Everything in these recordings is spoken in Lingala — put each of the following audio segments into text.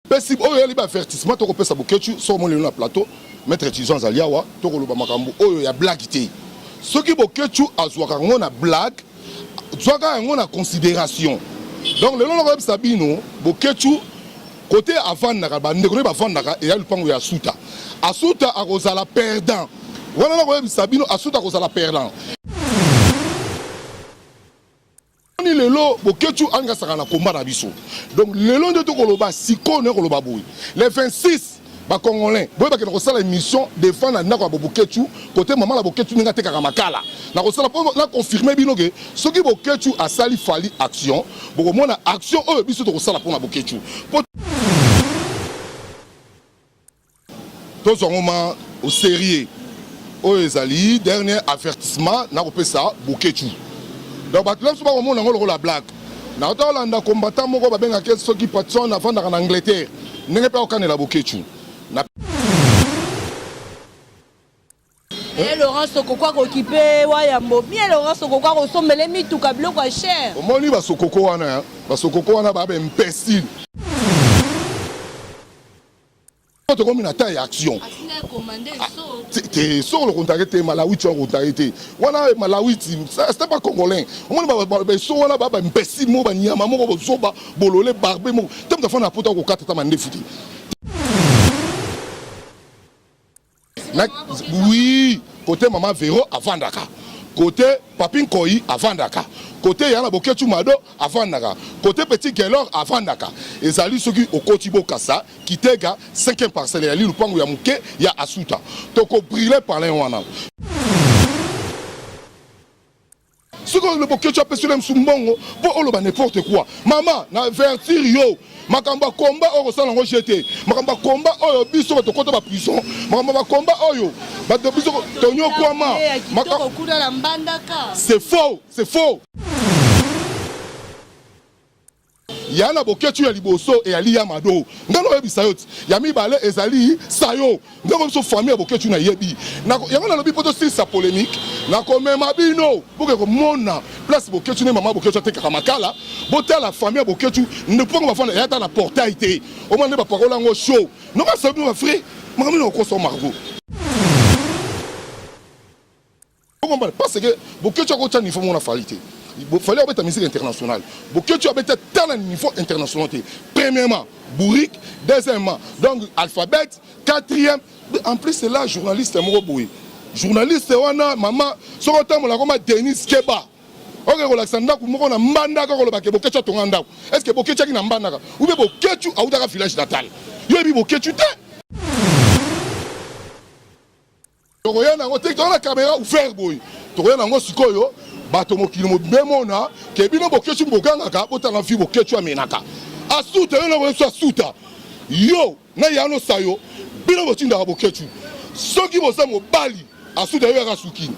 pesi oyo yali ba avertissement to ko pesa boketu so mo le na plateau maître étudiant Zaliawa to ko loba makambo oyo ya blague te soki boketu azwaka ngo na blague zwaka ngo na considération donc le long ko sabino boketu côté avant naka ba ndeko ba fandaka et ya lupango ya asuta akozala perdant wana ko sabino asuta akozala perdant ni lelo boketu anga saka na combat na biso donc lelo nde to koloba siko ne koloba boui les 26 ba congolais boy ba ke ko sala émission défendre na ko boketu côté maman la boketu ninga te kaka makala na ko sala na confirmer bino ke soki boketu asali fali action boko mona action oyo biso to ko sala pour na boketu to zongoma au sérieux oyo ezali dernier avertissement na ko pesa boketu. Donc, là, je vais la blague. Dans le combattant, je vais dire ceux qui partent avant en Angleterre. Je ne peux pas faire la boketu. Et Laurent Sokoko a occupé Wayambo. Bien Laurent Sokoko a ressemblé les mythes ou câble quoi cher. Moi, je vais Sokoko wana, Sokoko wana ba imbécile. Tu comme une attaque action. T'es sur le contact Malawi tu as contacté. Wana Malawi c'était pas congolais. On va so wana ba imbécile mo ba nyama mo bo zoba bololé barbe mo. Tem da fana pota ko kata mande futi. Oui, côté maman Véro avant Dakar. Côté Papin Koyi avant Dakar. Côté Yana Boketu Mado avant Dakar. Côté Petit Gelor avant Dakar. Et Zali Soki au Kotibo Kassa, qui tega 5e parcelle. Ya Lilu Pangu ya Mouke, ya Asuta. Toko brûlé par les Wana. Ce que le Boketu a pesé le Msumbongo, pour Oloba n'importe quoi. Maman, na vertir yo. Makamba combat oyo sala ngo jeté makamba combat oyo biso to kota ba prison makamba combat oyo ba de biso tonyo kwama c'est faux yana boketu ya liboso et ali yamado ngano yebisa yoti ya mibale ezali sayo ngano biso famille boketu na yebi na yango na lobi poto si sa polémique na komema bino boke ko mona place boketu ne mama boketu te kaka makala bota la famille boketu ne pongo ba fana yata na portail te au moins ne ba parola ngo show non ba sabu ma frère mama no ko so margo parce que boketu ko tani fo mona falité. Il fallait avoir ta musique internationale. Boketu a été dans le niveau international. Premièrement, bourrique. Deuxièmement, donc alphabet. Quatrième, en plus c'est là journaliste Moroboui. Journaliste wana maman, son temps on a comme Denis Keba. Ok, relaxanda kumoko na mbanda ko lo bake boketu tonganda. Est-ce que boketu ki na mbanda ou bien boketu a udaka village natal. Yo bi boketu te. Tokoya na ngote to la caméra ouvert boy. Tokoya na ngo sikoyo. Bato mokili mo bemona ke bino boketu mboganga bota na fi boketu amenaka asuta yo na weso asuta yo na yano sayo bino botinda boketu soki bosa mobali asuta yo ya suki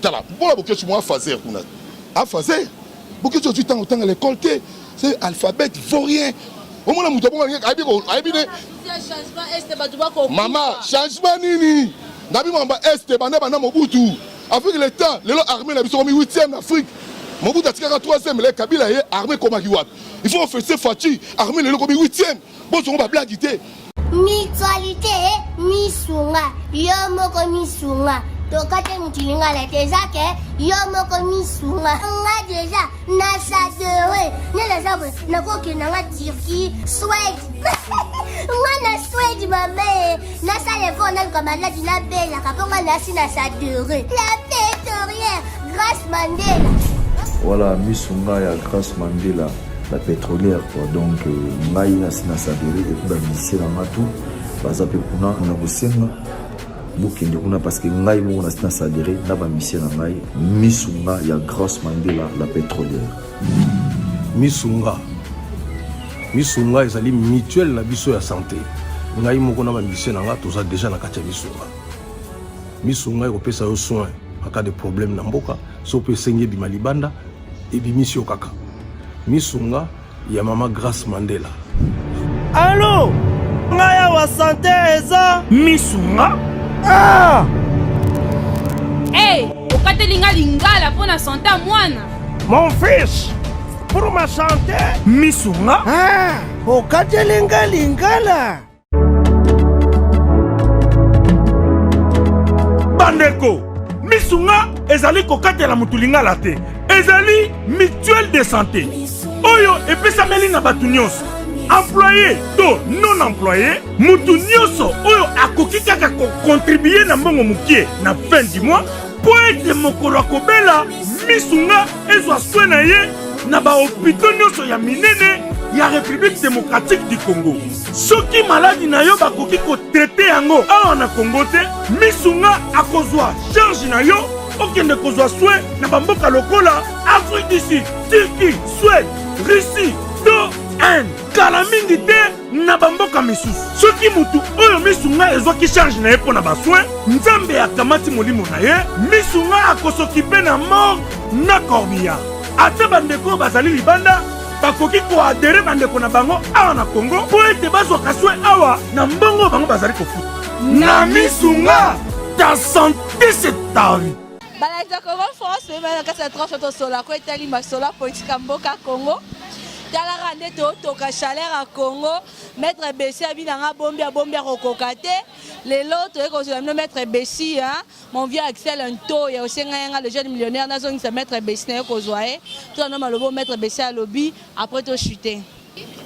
tala bona boketu mo afazer kuna afazer boketu tu tant à l'école c'est alphabet vaurien au moins muto bonga aibi ne maman changement nini Nabi Mamba Est, Bana Mobutu. Avec le temps, l'armée n'a pas 8e en Afrique. Mobutu a 3e, les Kabila est armée comme Akiwat. Il faut faire Fati, armée le 8e. Bon, on va blaguer. Mutualité, Misunga, Yomoko Misunga. Tokate mutilinga la tezake, Yomoko Misunga. Nga déjà, Nasa Dewe, Nela Nakoki Nanga Turquie, Suède. Nga na Suède, ma mère. Nasa les fonds comme la dina belle, Kaponga Nasi Nasa Dewe. La pétrolière, Grâce Mandela. Voilà, Misunga ya Grâce Mandela. La pétrolière quoi donc ngai na Nasa Dewe et pour la ministère en tout baza pe kuna na bosenga bokende kuna parce que ngai mo na Nasa Dewe na ba ministère na ngai Misunga ya Grâce Mandela la pétrolière. Misunga ezali mutuelle na biso ya santé ngai moko na ba ministère na nga toza déjà na kati ya Misunga ekopesa yo soin en cas de problème na mboka so pe sengi bima libanda et bimisio kaka Misunga ya mama Grâce Mandela. Allô? Ngaya wa santé eza Misunga? Ah! Hey, okatelinga lingala pona santé mwana. Mon fils, pour ma chanter Misunga. Ah, okatelenga lingala. Bandeko, Misunga ezali kokatela mutulingala te. Ezali mutuelle de santé. Oyo epesameli na batu nyonso. Employé to non employé, mutu nyonso oyo akoki kaka contribuer na mbongo mukie na fin du mois po ete mokolo akobela Misunga ezwa soin na ye na ba hôpitaux nyonso ya minene ya République démocratique du Congo. Soki maladi na yo bakoki ko traiter yango awa na Congo te, Misunga akozwa charge na yo okende kozwa soin na bamboka lokola Afrique du Sud, Turquie, Suède, Russie, to Inde. Kala mingi te na bamboka misusu. Soki mutu oyo Misunga ezwaki charge na ye pona basoin, Nzambe akamati molimo na ye, Misunga akosokipe na mort na corbillard. Ate bandeko bazali libanda bakoki koadere bandeko na bango awa na Congo po ete bazwaka soin awa na mbongo bango bazali kofuta. Na Misunga, ta santé c'est ta vie. Balaiza Congo France, mais quand ça tranche au sola, quoi est-elle masola politique mboka Congo? Tala rande toka chaleur à Congo, maître Bessi abinanga bombi a kokokate. Les lots que je vais mettre Bessi, mon vieux Axel Nto, il y a aussi un le jeune millionnaire dans zone qui se mettre Bessi na kozoaé. Tout un homme à lobo mettre Bessi à lobby après tout chuter.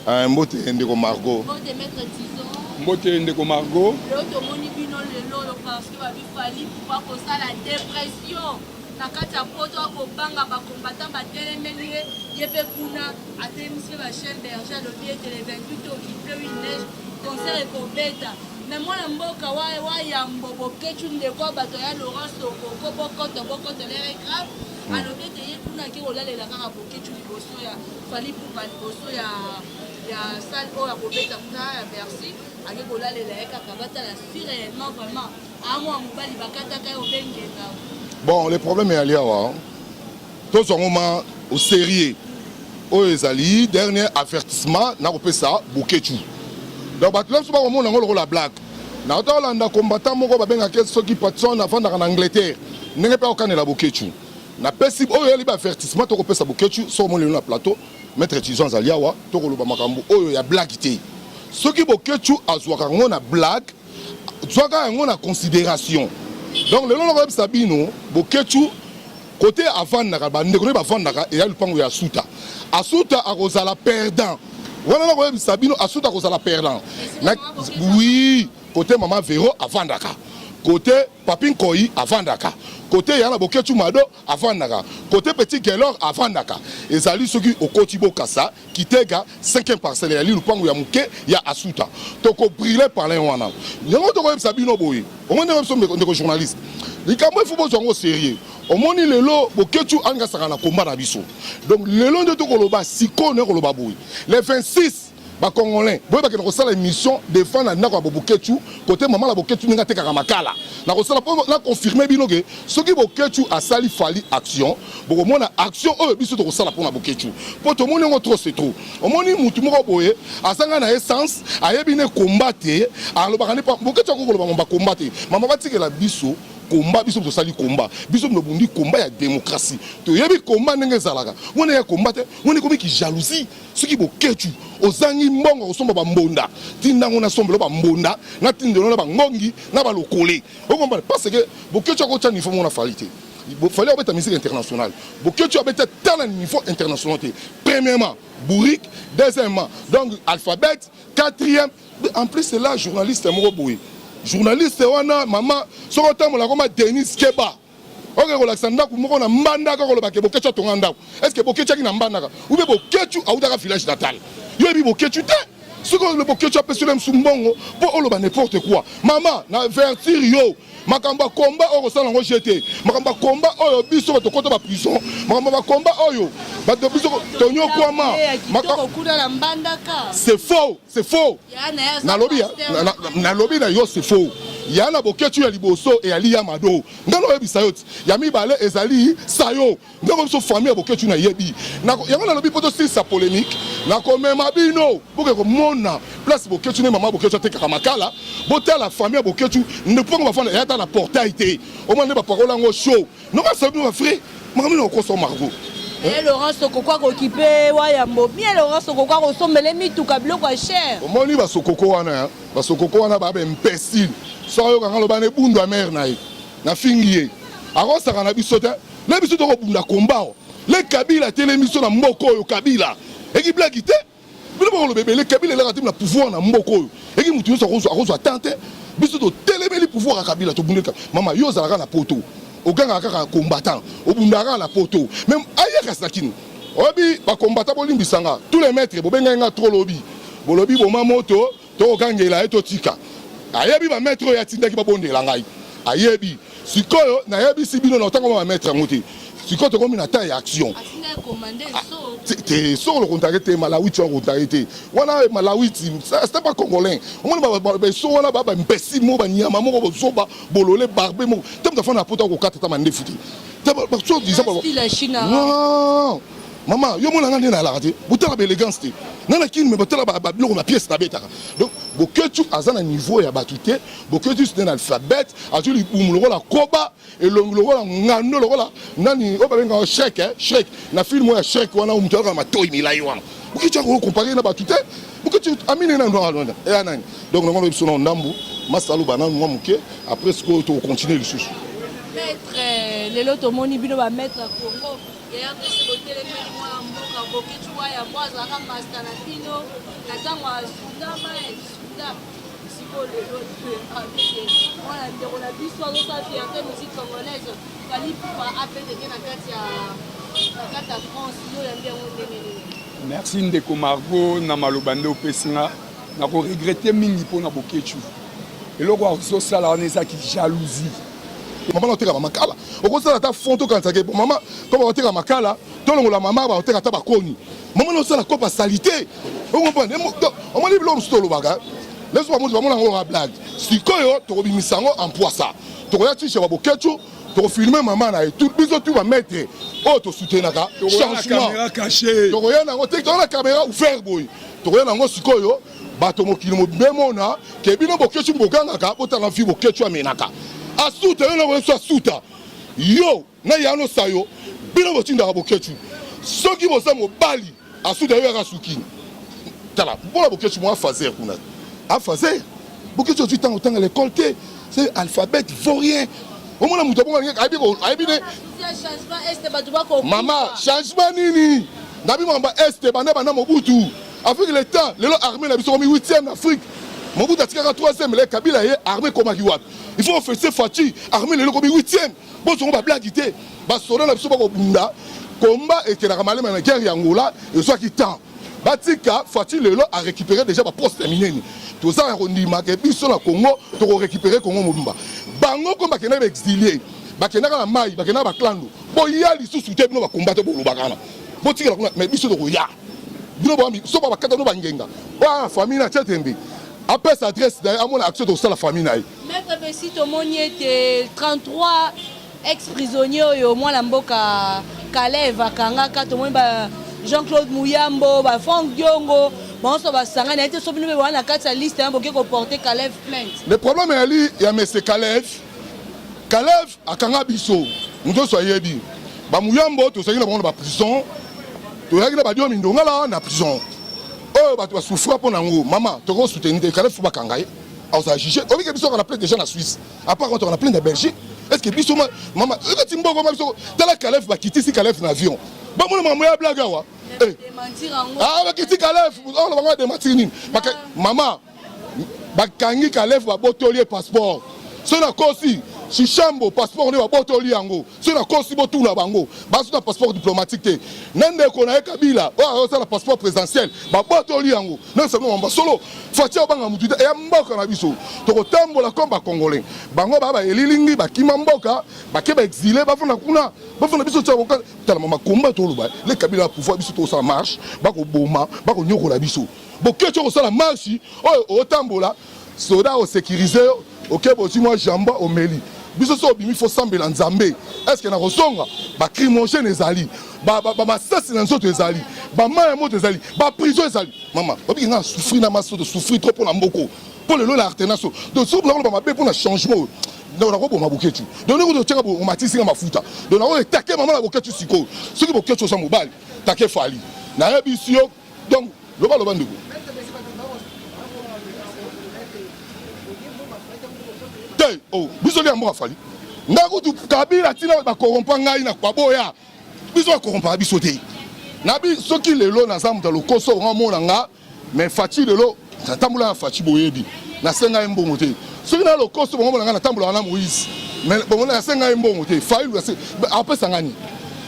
Un mot ndeko Margot. Mot de mettre Tison. Mot ndeko Margot. L'autre moni bino le lot parce que va fali pour pas ça la dépression. Nakati ya poto akobanga bakombata batelemeli yepe kuna atemisi ba chaîne berger le pied de les 28 au qui pleut une neige concert ekobeta na mwana mboka wa yambo boketu ndeko bato ya Laurence Okoko bokoto les grave alobi te ye kuna ki olalela kaka boketu liboso ya fali pour liboso ya salle oyo akobeta kuna ya Bercy ake kolalela ye kaka batala si réellement vraiment amwa mobali bakataka yo bengenga. Bon, le problème est allé à tous au moment au sérieux. Au Ezali, dernier avertissement, n'a pas ça, Bokechu. Donc, là, c'est pas au moment où on a la blague. N'a pas on a combattant, mon gars, ben, ceux qui partent en Angleterre, n'est pas au Canada la Bokechu. N'a pas si, oh, il y a avertissement, tu peux ça Bokechu, sur mon lieu plateau, mettre étudiants à Liawa, tu peux le Bamakambo, oh, il y a blague. Ceux qui Bokechu, à Zouakango, na blague, Zouakango, na considération. Donc le long de Sabino, Bokechu côté avant naka bandeko ba fondaka et ya lupango ya Asuta. Asuta akozala perdant. Voilà le Sabino Asuta akozala perdant. Oui, côté maman Véro avant Daka. Côté Papin Koyi avant Daka. Côté Yana Bokechu Mado avant Daka. Côté Petit Gelor avant Daka. Et Zali soki au Kotibo Kassa qui tega 5e parcelle ya lupango ya Muke ya Asuta. Toko briller par les wana. Nyango to ko Sabino boy. Au moins des journalistes. Les camarades il faut pas jouer sérieux. Au moins les lots Bokechu anga sakana combat na biso. Donc les lots de to koloba siko ne koloba boy. Les 26 ba congolais boy ba ko sala émission défendre na ko Bokechu côté maman la Bokechu nga te kaka makala. Na ko sala na confirmer bino que ce qui Bokechu a sali fali action. Boko mona action o biso to ko sala pour na Bokechu. Po to moni ngo trop c'est trop. Au moins mutu moko boye asanga na essence ayebi ne combattre alobaka ne pas Bokechu ko koloba mba combattre. Mama batikela biso combat biso sali combat biso no bundi combat ya démocratie to yebi combat ndenge zalaka wona ya combattre wona komi ki jalousie ce qui Bokechu ozangi mbongo osomba ba mbonda tinda ngona somba ba mbonda na tindelo ba ngongi na ba lokole okomba parce que Bokechu ko tani faut mona falité il fallait avoir ta musique internationale Bokechu avait talent niveau international premièrement bourrique deuxièmement donc alphabet quatrième en plus c'est là journaliste moko boy journaliste wana maman soko tambola koma Denis Keba oke kolakisa ndako moko na mbandaka kolobake Bokechu atonga ndako est-ce que Bokechu aki na mbandaka ou bien Bokechu autaka village natal yo ebi Bokechu te soko le Bokechu apesi le msumbongo po oloba n'importe quoi maman na vertir yo makamba combat oyo kosala ngo jeté makamba combat oyo biso to kota ba prison makamba combat oyo ba to biso tonyo kwama c'est faux na lobby na yo c'est faux yana Bokechu ya liboso et ali ya mado ngano yebisa yo ya mibale ezali sayo ngoko so famille ya Bokechu na yebi yango na lobby poto si sa polémique na komema bino boke ko mona place Bokechu ne maman Bokechu atekaka makala bota la famille ya Bokechu ne pongo bafana ya ta na portail te au moins ne ba parola ngo show non ba sabi ba frère maman no ko so Margot Et Laurent Sokoko occupé Wayambo. Bien Laurent Sokoko ressemble les mituka biloko cher. Omoni ba Sokoko wana, ba Sokoko wana ba imbécile. Soyo kanga lo bane bundu amer na ye. Na fingiye. Aro saka na biso te. Le biso to ko bunda komba. Le Kabila télémission na mboko yo Kabila. Eki blague te. Bilo ba lo bébé le Kabila le ratim na pouvoir na mboko yo. Eki mutu so ko tante. Biso to télémeli pouvoir à Kabila to bunda. Mama yo zalaka na poto. Oganga kaka combattant. Obundaka na poto. Même ayaka sakini. Obi ba combattant bolimbisanga. Tous les maîtres bobenga nga trop lobby. Bolobi boma moto to kangela eto tika. Ayebi ba maître ya tindaki ba bondela ngai. Ayebi sikoyo na yebi sibino na tango ba maître ngoti. Sikoyo to komi na ta ya action. Asina commander so. Te so le contacté Malawi tu contacté. Wana Malawi c'était pas congolais. On ba so wana ba imbécile mo ba nyama mo ko zoba bololé barbe mo. Tem da fana poto ko kata mande futi. Te ba so disa ba. Non. Maman, yo mona ngane na la raté. Butala ba élégance te. Nana kin me butala ba biloko na pièce na betaka. Donc boketu azana niveau ya batute, boketu c'est un alphabet, azuli umuloko la koba et longoloko la ngano loko la nani o ba benga Shrek Shrek na film ya Shrek wana umutala ma toy milai wana. Boketu ko comparer na batute, boketu amine na ndo alonda. Et anani. Donc on va sur ndambu, masalo banana moi muke, après ce que tu continuer le sous. Maître lelo to moni bino ba maître Congo. Et après c'est l'hôtel et moi mboka boketu wa ya mwaza ka master na bino. Na tango asundama et sunda. Siko lelo voilà ndeko na biso zo sa fierté musique congolaise. Fali pa appeler na kati ya France yo ya bien ndenge. Merci ndeko Margot na malobande opesinga na ko regretter mingi pona boketu. Eloko azo sala on ezaki jalousie. Maman na oteka makala okosala ta fonto kanzake maman comme oteka makala tolongola maman ba oteka ta bakoni maman na sala kopa salité on comprend on m'a dit biloko stolo baga les fois moi mona ngora blague sikoyo to bimisango en poissa to ya ti chez boketu to filmer maman na tout biso tu va mettre oh to soutenaka changement caméra cachée to ya na ngote to la caméra ouvert boy to ya na ngo sikoyo bato mokili mo bemona ke bino boketu boganga ka botanga fi boketu amenaka asuta yo na weso asuta yo na yano sayo bino botinda boketu soki bosa mobali asuta yo ya suki tala bona boketu mo afazer kuna afazer boketu tu tango tanga l'école te c'est alphabet vaurien au moins muto bonga aibi ne changement est ba tuba ko mama changement nini nabi mamba est bana bana mobutu Afrique l'état lelo armée na biso comme 8e Afrique Mobutu atikaka 3e le Kabila ye armée komaki wapi il faut officier Fachi armée lelo comme 8e bon songo ba blague te ba soda na biso ba ko bunda combat et que la malema na guerre ya Angola et soit qui temps batika Fachi lelo a récupéré déjà ba poste terminé tout ça ya kondima ke biso na Congo to ko récupérer Congo mobimba bango ko bakena ba exilié bakena na mai bakena ba clando bo ya lisusu te bino ba combattre bo lubakana bo tika na mais biso to ko ya bino ba mi so ba kata no bangenga wa famille na Tchetembe après sa adresse à mon action de la famille. Maître Bessi Tomoni était 33 ex-prisonniers au moins la mboka Kalev Kangaka Tomoni Jean-Claude Mouyambo, Franck Diongo, bon ça va sanga na été sobino be wana kati liste un boké ko porter Kalev plainte. Le problème est ali il y a monsieur Kalev à Kanga biso. Nous soyez bi. Ba Mouyambo to sanga na prison. To yaki na ba dio mindonga la na prison. Oh, bah tu vas souffrir pour nango. Maman, tu vas soutenir des calèves pour Bakangaï. On s'est jugé. On dit que on a plein de gens en Suisse. À part quand on a plein de Belgique. Est-ce que biso maman, tu m'as dit que tu as calève va quitter si calève l'avion. Bah moi maman ya blague wa. Ah, va quitter calève. On va démentir ni. Maman, Bakangi calève va botolier passeport. C'est na kosi. Si chambo passeport ne va botoli yango. C'est na kosi botu na bango. Ba sur passeport diplomatique te. Nende ko na Kabila. Oh, c'est le passeport présidentiel. Ba botoli yango. Non seulement ba solo. Fatia banga mutu e mboka na biso. To ko tambola comme ba congolais. Bango ba elilingi ba kimamboka, ba ke ba exilé ba fona kuna. Ba fona biso tsa ko tala mama combat to luba. Le Kabila pouvoir biso to sa marche, ba ko boma, ba ko nyoko la biso. Boke to ko sa la marche, o tambola. Soda o sécuriser. OK, bon, moi jamba au Meli. Biso so bimi faut sambela nzambe. Est-ce que na kosonga ba crimogène ezali, ba massacre na nzoto ezali, ba maya moto ezali, ba prison ezali. Maman, obi nga souffrir na maso de souffrir trop pour na mboko. Pour le la artenaso. Donc so blanc ba mabe pour na changement. donc on a quoi Boketu donc on tient on matisse ma mafuta donc on est taqué maman la Boketu siko ceux qui Boketu sont mobile taqué fali na bisio donc le bando te oh bisoli ya mboka fali ndako tu kabila tina ba corrompa ngai na kwa boya biso corrompa biso te na bi soki lelo na zamu ta lokoso ngamo nga mais fati lelo tambula na fati boyebi na senga mbongo te soki na lokoso ngamo nga na tambula na Moïse mais bongo na senga mbongo te failu après sangani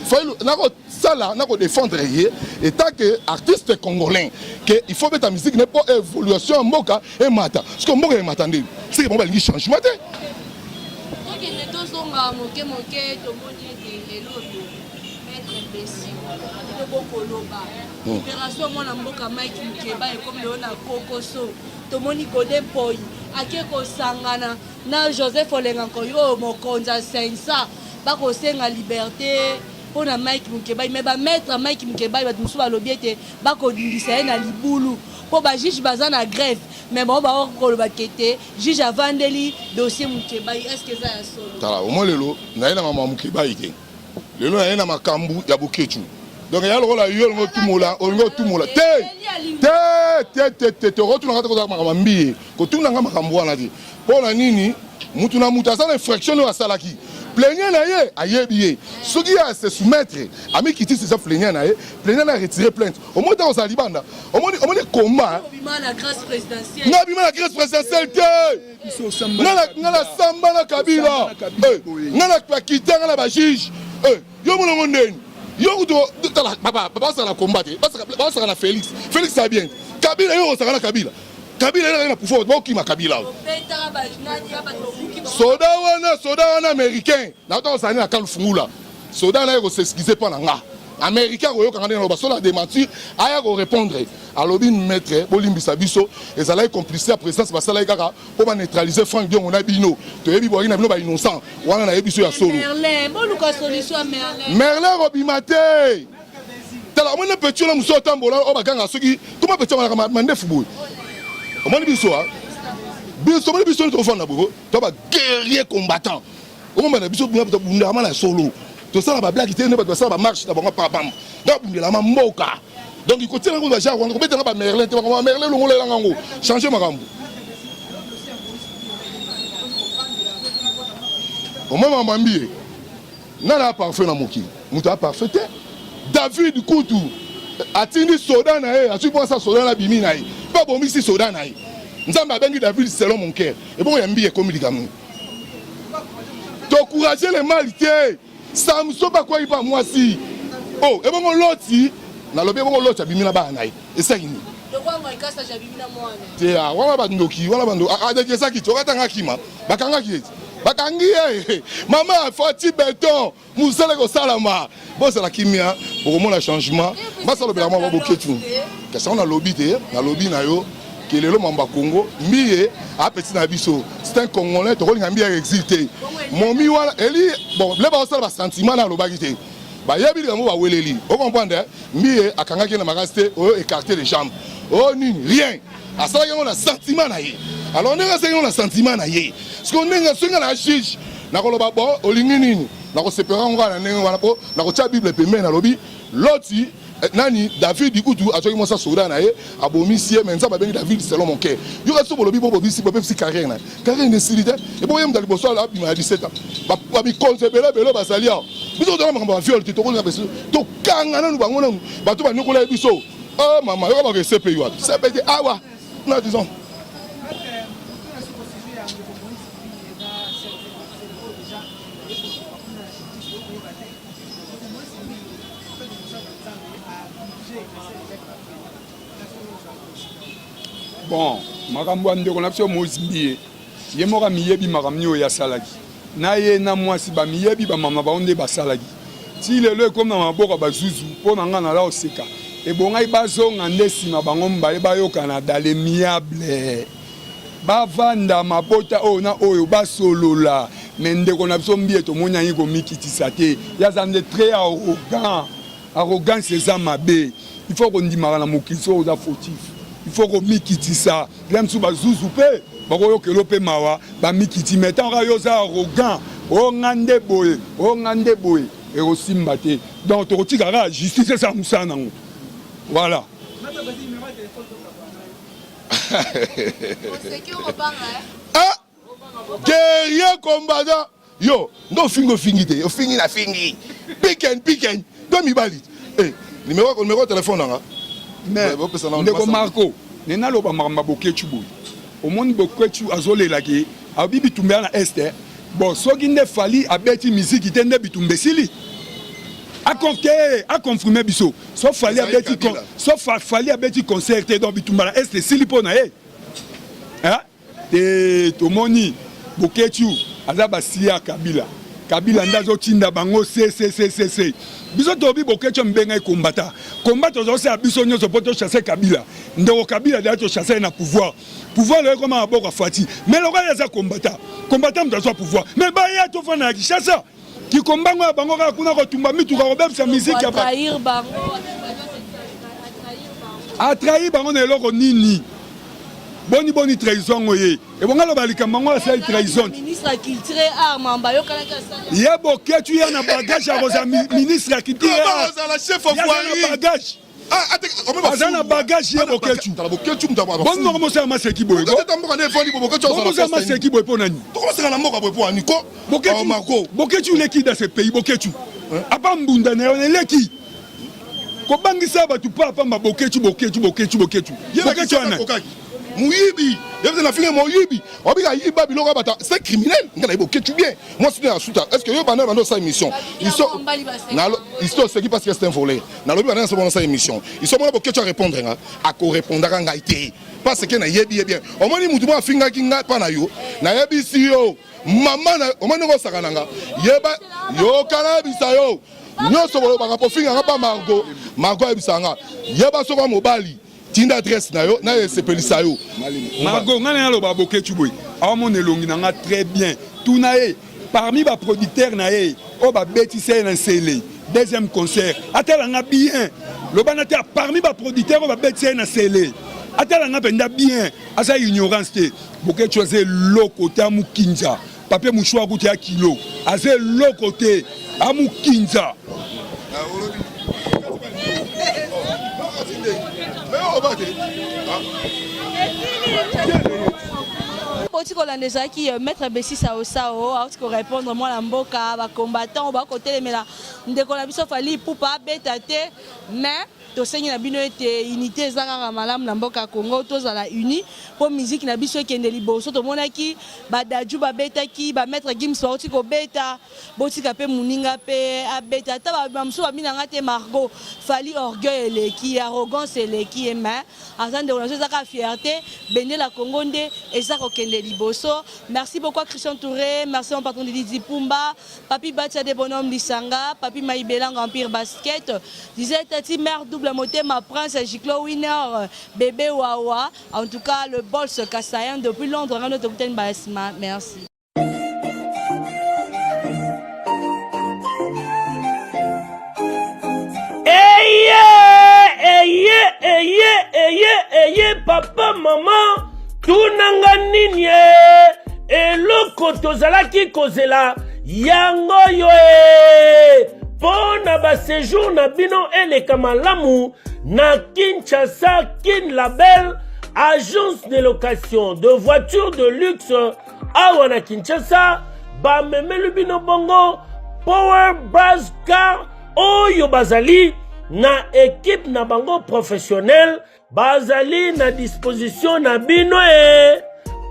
failu nako sala nako défendre yé et tant que artiste congolais que il faut mettre la musique n'est pas évolution mboka et mata parce que mboka et matande c'est bon ba lingi changement te donc il est tous moke to moni de elodo maître imbécile de bokoloba opération mona mboka Mike Mukeba et comme le na kokoso to moni Godin Poi ake ko sangana na Joseph Olenganko yo mokonza sensa ba ko senga liberté pour na Mike Mukeba mais ba maître Mike Mukeba ba musu ba lobiete ba ko dindisa na libulu pour ba juge baza na grève mais bon ba ko lo bakete juge avandeli dossier Mukeba est-ce que ça ya solo tala au moins lelo na ina mama Mukeba ite lelo na ina makambu ya Boketu donc ya lo la yo ngo tumola te retourna ngata ko makambu mbi ko tuna ngama makambu wana ti pona nini mutu na mutu asala infraction wa salaki plaignant na ye ayebiye soki a se soumettre ami kiti se plaignant na ye plaignant na retirer plainte au moins dans sa libanda au moins combat bima la grâce présidentielle na bima la grâce présidentielle te na la samba na Kabila na la pakita na ba juge yo mulongo ndeni yo kuto tala papa ça la combattre parce que na Félix ça bien Kabila yo ça na Kabila il a pouvoir de qui Kabila. Soda wana américain. Na to ça na kalfungula. Soda na ko s'excuser pas nga. Américain ko yo quand on ba sola démentir, aya ko répondre. Alobi maître bolimbisa biso ezala complice à présidence basala kaka pour neutraliser Franck Dion on a bino. To yebi bo ina bino ba innocent. Wana na yebiso ya solo. Merlin, bon ko solution Merlin. Merlin robimate. Tala mona petit na muso tambola o baganga soki comment petit na mande football. Comment biso biso to fond na boko to ba guerrier combattant comment na biso to bunda na solo to ça ba blague te ne ba ça ba marche na bango pam donc bunda la mboka donc il continue ko ba genre ko betanga ba Merlin te ba Merlin lo ngolela ngango changer makambo au moment mambié na parfait na moki muta parfait David Kutu atindi soda na ye asu pour ça soda na bimi na ye pas bon ici soda na ye nzambe abengi David selon mon cœur et bon yambi comme ligamu to encourager les malités Samson ba quoi il pas moi si oh et bon loti na lobi bon loti abimi na ba na ye et ça ini de quoi moi kasa jabimi na moi te ah wana bandoki wana bando de ça qui to katanga kima bakanga ki bakangi mama fati béton musala ko salama bon c'est la kimia pour moi la changement ba ça le bela moi Boketu que ça on a lobby te na lobby na yo que le mamba Congo mié a petit na biso c'est un Congolais to linga mbia exilté momi wala eli bon le ba ça ba sentiment na lobaki te ba yebi le mo ba weleli o comprendre mié akanga ki na magaste o écarter les jambes oh ni rien à ça on a sentiment na ye alors on a sentiment na ye parce qu'on est sur la juge na ko loba bo olingi nini na ko separa ngwa na ndenge wana po na ko tia bible pembe na lobi loti nani David Kutu a joki mosa soda na ye abomisie menza ba bengi David selon mon cœur yo ka so bolobi bo bobisi bo pepsi carrière na carrière ne silite et bo yem dali boso la bima 17 ans ba bi conceber belo ba salia biso to na makamba viol te to ko na beso to kanga na bango na ba to ba nikola biso oh mama yo ba ke CP yo CP awa na disons bon makambo ya ndeko na biso mozimbi ye moko miyebi makambo oyo asalaki na ye na mwasi bamiyebi bamama bao nde basalaki ti lelo ekomi na maboko bazuzu mpo na ngai nala oseka ebongai bazonga nde nsima bango mibale bayokana dale miable bavanda mabota oyo na oyo basolola me ndeko na biso mbie tomoni yangi komikitisa te yaza nde très arrogance eza mabe il faut kondimaka na mokili so oza fautif il faut komikitisa bila mosusu bazuzu mpe bakoyokela mpe mawa bamikiti me ntango yo oza arrogant ongande boye ekosimba te donc tokotika kaka justice esa mosala nango voilà. Guerrier combattant yo ndo fingi te ofingi na fingi piken to mibali numéro téléphone nanga mais ndeko Marco nena loba makambo bokechu boye omoni bokechu azolelaki abi bitumba na este bon soki nde fali abeti musique te nde bitumba esili a confirmé biso so fali abeti concert te donc bitumba na este esili mpo na ye te tomoni bokechu aza basi ya kabila nde azotinda bango se biso tobi bokechu mbenga ekombata ozosala biso nyonso mpo tochasse kabila ndeko kabila deya tochasse ye na pouvoir loyo ekoma maboko afati mais lokola aza kombata moto azwa pouvoir mais baya tofanda na kishasa kikombango ya bango kaka kuna kotumba mituka kobebisa misiki atrahir bango na eloko nini boni trahison oye ebonga loba likambo ngo asali trahison ye boketu ya na bagage akoza ministre ya culture aza na bagage ye boketu boni moko mosala maseki boye mpo nani boketu leki da ce pays boketu apa mbunda na yo neleki kobangisa bato pa apamba boketu wana Mouyibi, il y a filé Mouyibi. On dit que c'est criminel. C'est bien. Moi, c'est un souta. Est-ce que vous avez dans sa émission? Ils sont ceux qui passent que c'est un volet. Dans sa émission. Ils sont pour que tu répondre à co-répondre à Ngaïté. Parce que na yebi bien. Au moins, nous devons finir kinga panayo. Na yebi si yo. Maman, au moins nous sakananga. Yeba yo kanabisa yo. Nous sommes pour finir pas Margot ebisanga. Yeba soko mobali. Tinda adresse na yo na sepelisa yo Margot ngana ya loba boketu boy amon elongi nanga très bien tout na ye parmi ba producteur na ye o ba betise na sele deuxième concert atala nga bien loba na te parmi ba producteur o ba betise na sele atala nga penda bien asa ignorance te boketu aze loko te amu kinza papier mouchoir kuti ya kilo aze loko te amu kinza Poti kolandeza ki maître Bessi Sao aut ko répondre moi la mboka ba combattant ba côté les mela ndeko na biso fali pupa beta te mais to sengi na bino ete unité ezanga malamu na mboka Congo tozala uni po musique na biso kende liboso to monaki ba daju ba betaki ba maître Gims oti ko beta botika pe muninga pe abeta ta ba mso ba minanga te Margot fali orgueil eleki arrogance eleki mais azande on a zaka fierté bende la Congo nde ezako kende liboso. Merci beaucoup à Christian Touré, merci mon patron Didi Pumba, Papi Batia des bonhommes Lissanga, Papi Maïbelang Empire Basket, disait Tati mère double moté ma prince Giclo Winner, bébé Wawa, en tout cas le boss Kassayan depuis Londres, on a notre Basma, merci. Papa, maman, tunanga nini eloko tozalaki kozela yango yo pona ba séjour na bino eleka malamu na Kinshasa Kin Label, agence de location de voitures de luxe awa na Kinshasa ba memelu bino bongo Power Buzz Car oyo bazali na équipe na bango professionnel bazali na disposition na bino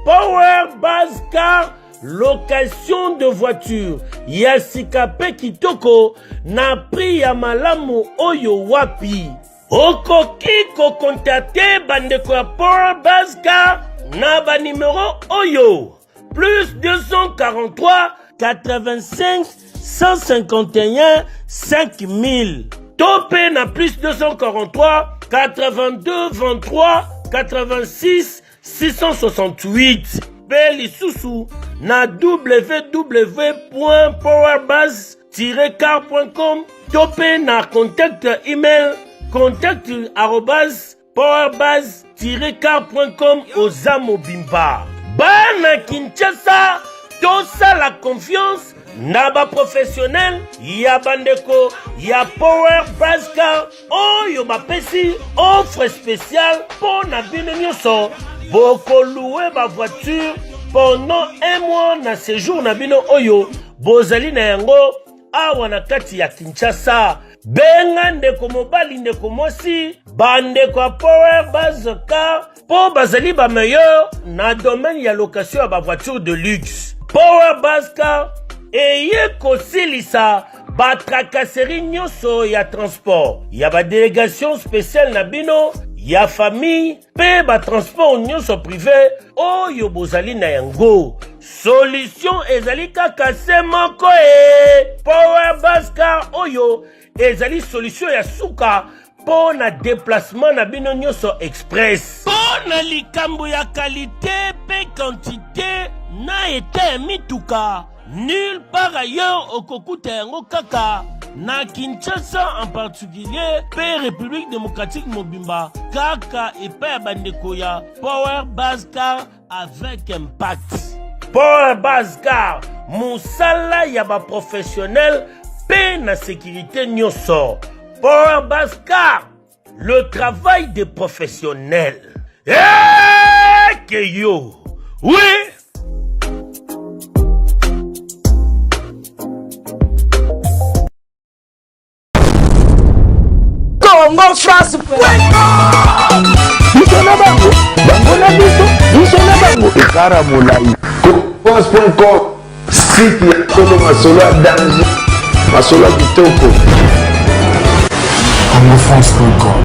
Power Buzz Car location de voiture ya sikape kitoko na prix ya malamu oyo wapi okoki ko contacter bandeko ya Power Buzz Car na ba numéro oyo plus 243 85 151 5000 topé na plus 243 82 23 86 668 Beli Soussou na www.powerbuzz-car.com topé na contact email contact@powerbuzz-car.com Ozamo Bimba bana Kinshasa tosa la confiance na ba professionnel ya bandeko ya Power Bascar oyo bapesi offre spéciale pour na bino nyonso boko louer ba voiture pendant un mois na séjour na bino oyo bozali na yango awa na kati ya Kinshasa. Benga ndeko mobali ndeko mosi bandeko ya Power Bascar po bazali ba meilleur na domaine ya location ya ba voiture de luxe. Power Bascar eye kosilisa ba tracasserie nyonso ya transport ya ba délégation spéciale na bino ya famille pe ba transport nyonso privé oyo bozali na yango. Solution ezali kaka se moko Power Bascar oyo ezali solution ya suka po na déplacement na bino nyonso express. Po na likambo ya qualité pe quantité na ete mituka nulle part ailleurs okokuta yango kaka na Kinshasa en particulier pe République démocratique mobimba kaka epai ya bandeko ya Power Bascar avec impact. Power Bascar musala ya ba professionnel pe na sécurité nyonso. Power Bascar, le travail des professionnels. Que yo, oui. Congo France. Bisona bango, bango na biso, bisona bango. Ekara molai. France.com, site ya Kolo Masolo ya danger, Masolo ya kitoko. CongoFrance.com